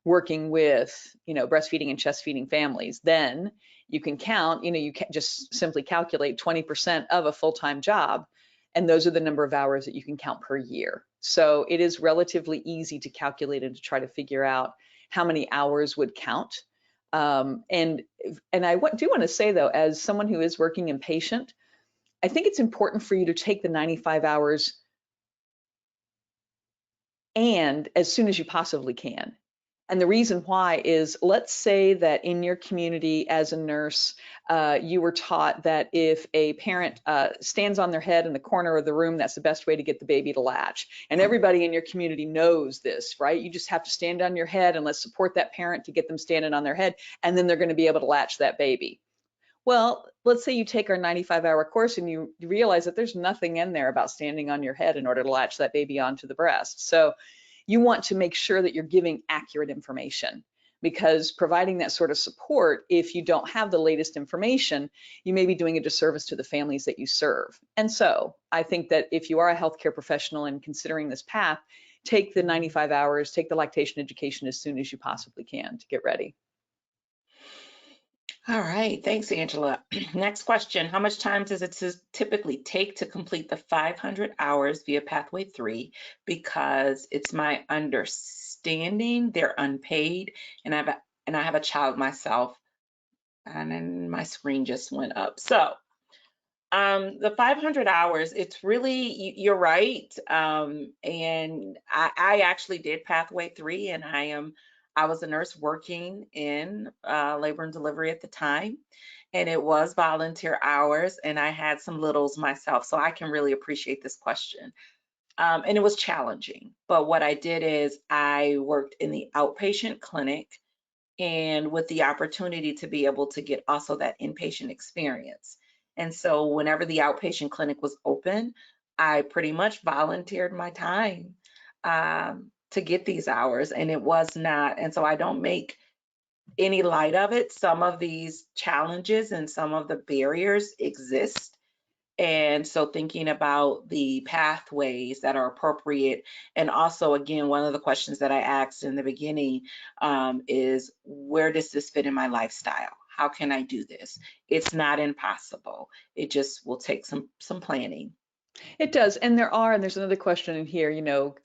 working with, breastfeeding and chest feeding families, then you can count, you can just simply calculate 20% of a full-time job, and those are the number of hours that you can count per year. So it is relatively easy to calculate and to try to figure out how many hours would count. And I do want to say, though, as someone who is working inpatient, I think it's important for you to take the 95 hours and as soon as you possibly can. And the reason why is, let's say that in your community as a nurse, you were taught that if a parent stands on their head in the corner of the room, that's the best way to get the baby to latch. And everybody in your community knows this, right? You just have to stand on your head and let's support that parent to get them standing on their head, and then they're going to be able to latch that baby. Well, let's say you take our 95-hour course and you realize that there's nothing in there about standing on your head in order to latch that baby onto the breast. So you want to make sure that you're giving accurate information, because providing that sort of support, if you don't have the latest information, you may be doing a disservice to the families that you serve. And so I think that if you are a healthcare professional and considering this path, take the 95 hours, take the lactation education as soon as you possibly can to get ready. All right, thanks, Angela. Next question. How much time does it typically take to complete the 500 hours via Pathway 3? Because it's my understanding they're unpaid, and I have a child myself, and then my screen just went up. So the 500 hours, it's really, you're right. And I actually did Pathway 3, and I was a nurse working in labor and delivery at the time, and it was volunteer hours, and I had some littles myself, so I can really appreciate this question. And it was challenging, but what I did is I worked in the outpatient clinic, and with the opportunity to be able to get also that inpatient experience. And so whenever the outpatient clinic was open, I pretty much volunteered my time to get these hours, and it was not, and so I don't make any light of it. Some of these challenges and some of the barriers exist. And so thinking about the pathways that are appropriate, and also, again, one of the questions that I asked in the beginning is, where does this fit in my lifestyle? How can I do this? It's not impossible. It just will take some planning. It does, and there's another question in here,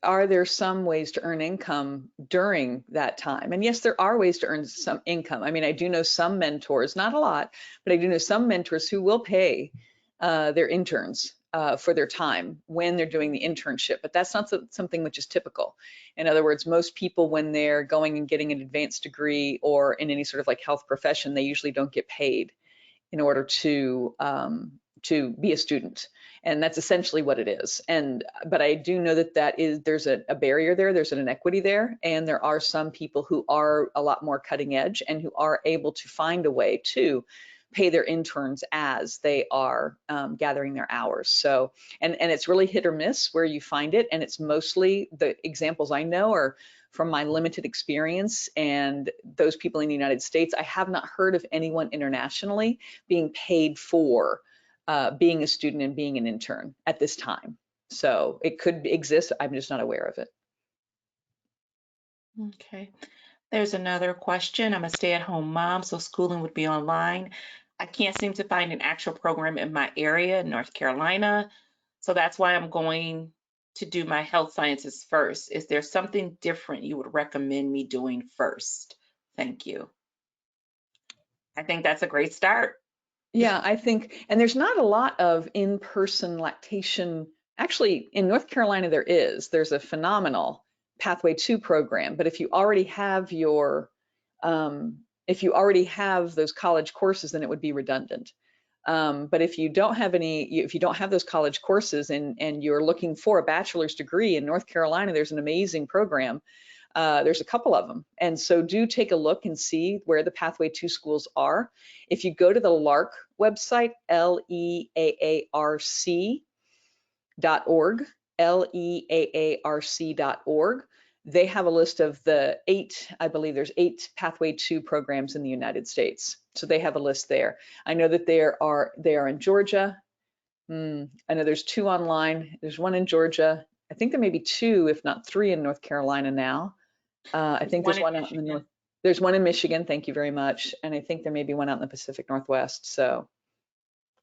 are there some ways to earn income during that time? And yes, there are ways to earn some income. I mean, I do know some mentors, not a lot, but I do know some mentors who will pay their interns for their time when they're doing the internship, but that's not something which is typical. In other words, most people, when they're going and getting an advanced degree or in any sort of like health profession, they usually don't get paid in order to be a student. And that's essentially what it is. But I do know that there's a barrier there, there's an inequity there, and there are some people who are a lot more cutting edge and who are able to find a way to pay their interns as they are gathering their hours. So, and it's really hit or miss where you find it, and it's mostly, the examples I know are from my limited experience and those people in the United States. I have not heard of anyone internationally being paid for being a student and being an intern at this time. So it could exist, I'm just not aware of it. Okay. There's another question. I'm a stay-at-home mom, so schooling would be online. I can't seem to find an actual program in my area, North Carolina. So that's why I'm going to do my health sciences first. Is there something different you would recommend me doing first? Thank you. I think that's a great start. Yeah, I think, and there's not a lot of in-person lactation. Actually, in North Carolina, there's a phenomenal Pathway 2 program, but if you already have those college courses, then it would be redundant. But if you don't have those college courses and you're looking for a bachelor's degree in North Carolina, there's an amazing program. There's a couple of them. And so do take a look and see where the Pathway 2 schools are. If you go to the LEARC website, leaarc.org, leaarc.org, they have a list of I believe there's 8 Pathway 2 programs in the United States. So they have a list there. I know that they are in Georgia. I know there's 2 online. There's 1 in Georgia. I think there may be 2, if not 3, in North Carolina now. I think there's 1 out in the north. There's 1 in Michigan. Thank you very much. And I think there may be 1 out in the Pacific Northwest. So,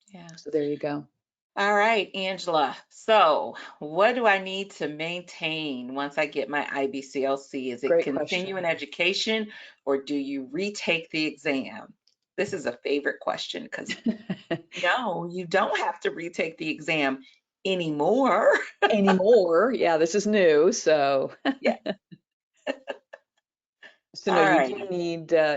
Yeah. so there you go. All right, Angela. So what do I need to maintain once I get my IBCLC? Is it Great continuing question. education or do you retake the exam? This is a favorite question because no, you don't have to retake the exam anymore. Anymore. Yeah, this is new. So, Yeah. so no, All right.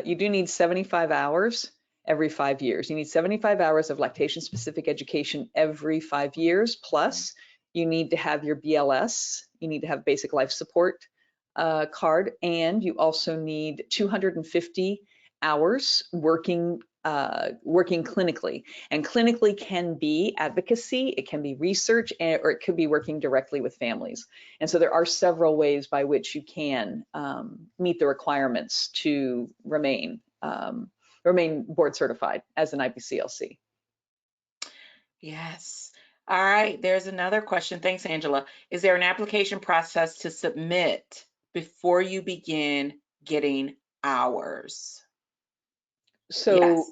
you do need 75 hours every 5 years. You need 75 hours of lactation specific education every 5 years. Plus, you need to have your BLS. You need to have basic life support card, and you also need 250 hours working clinically. And clinically can be advocacy, it can be research, or it could be working directly with families. And so there are several ways by which you can meet the requirements to remain board certified as an IBCLC. Yes. All right. There's another question. Thanks, Angela. Is there an application process to submit before you begin getting hours? So Yes.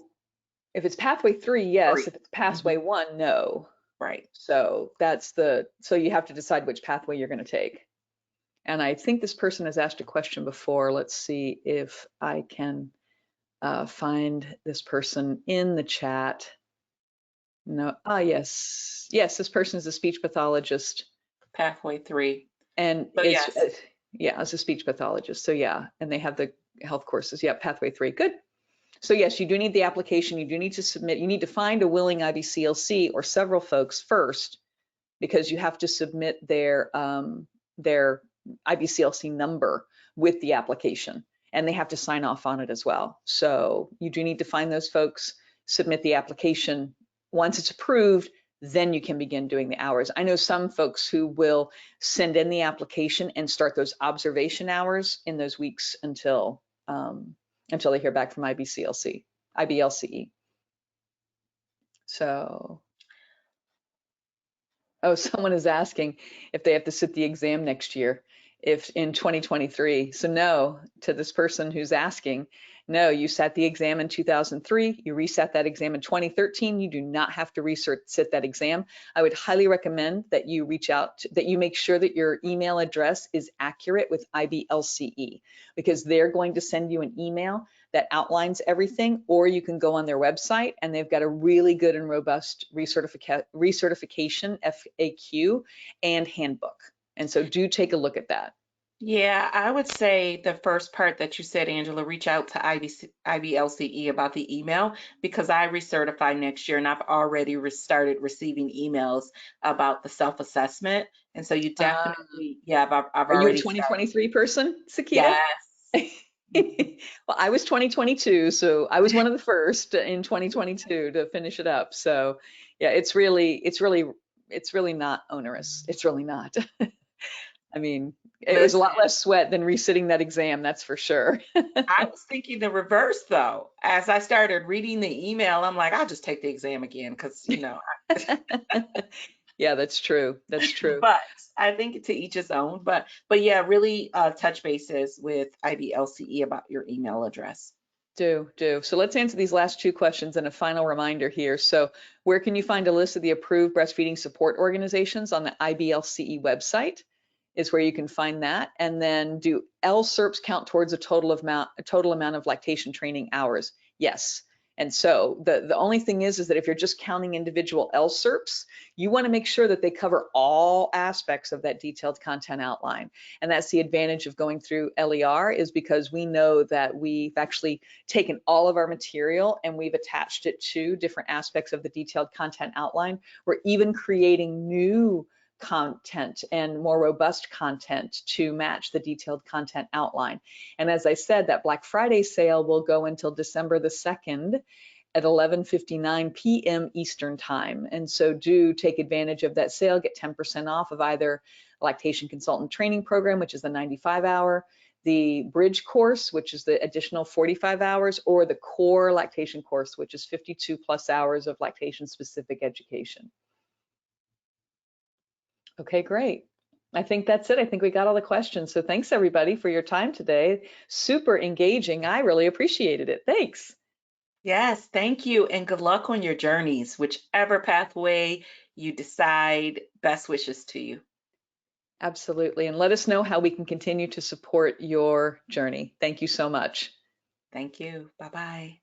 if it's pathway 3, yes. 3. If it's pathway 1, no. Right. So so you have to decide which pathway you're going to take. And I think this person has asked a question before. Let's see if I can find this person in the chat. No, yes, this person is a speech pathologist. Pathway 3. And So it's, yes. yeah, as a speech pathologist. So yeah, and they have the health courses. Yeah, pathway 3, good. So yes, you do need the application. You do need to submit. You need to find a willing IBCLC or several folks first, because you have to submit their IBCLC number with the application, and they have to sign off on it as well. So you do need to find those folks, submit the application. Once it's approved, then you can begin doing the hours. I know some folks who will send in the application and start those observation hours in those weeks until they hear back from IBLCE. So, oh, someone is asking if they have to sit the exam next year, if in 2023. So no, to this person who's asking, no, you sat the exam in 2003, you resat that exam in 2013, you do not have to sit that exam. I would highly recommend that you reach out, that you make sure that your email address is accurate with IBLCE, because they're going to send you an email that outlines everything, or you can go on their website and they've got a really good and robust recertification FAQ and handbook. And so do take a look at that. Yeah, I would say the first part that you said, Angela, reach out to IBLCE about the email, because I recertify next year and I've already started receiving emails about the self-assessment. And so you definitely, yeah, I've Are you a already 2023 person, Sekeita? Yes. Well, I was 2022, so I was one of the first in 2022 to finish it up. So yeah, it's really not onerous. It's really not. I mean, it was a lot less sweat than resitting that exam, that's for sure. I was thinking the reverse though. As I started reading the email, I'm like, I'll just take the exam again because, Yeah, that's true. That's true. But I think to each his own. But yeah, really touch bases with IBLCE about your email address. Do. So let's answer these last 2 questions and a final reminder here. So where can you find a list of the approved breastfeeding support organizations? On the IBLCE website is where you can find that. And then, do LSERPs count towards a total amount of lactation training hours? Yes. And so the only thing is that if you're just counting individual LSERPs, you want to make sure that they cover all aspects of that detailed content outline. And that's the advantage of going through LER, is because we know that we've actually taken all of our material and we've attached it to different aspects of the detailed content outline. We're even creating new content and more robust content to match the detailed content outline. And as I said, that Black Friday sale will go until December the 2nd at 11:59 p.m. Eastern time. And so do take advantage of that sale, get 10% off of either lactation consultant training program, which is the 95-hour, the bridge course, which is the additional 45 hours, or the core lactation course, which is 52 plus hours of lactation specific education. Okay, great. I think that's it. I think we got all the questions. So thanks everybody for your time today. Super engaging. I really appreciated it. Thanks. Yes, thank you, and good luck on your journeys. Whichever pathway you decide, best wishes to you. Absolutely. And let us know how we can continue to support your journey. Thank you so much. Thank you. Bye-bye.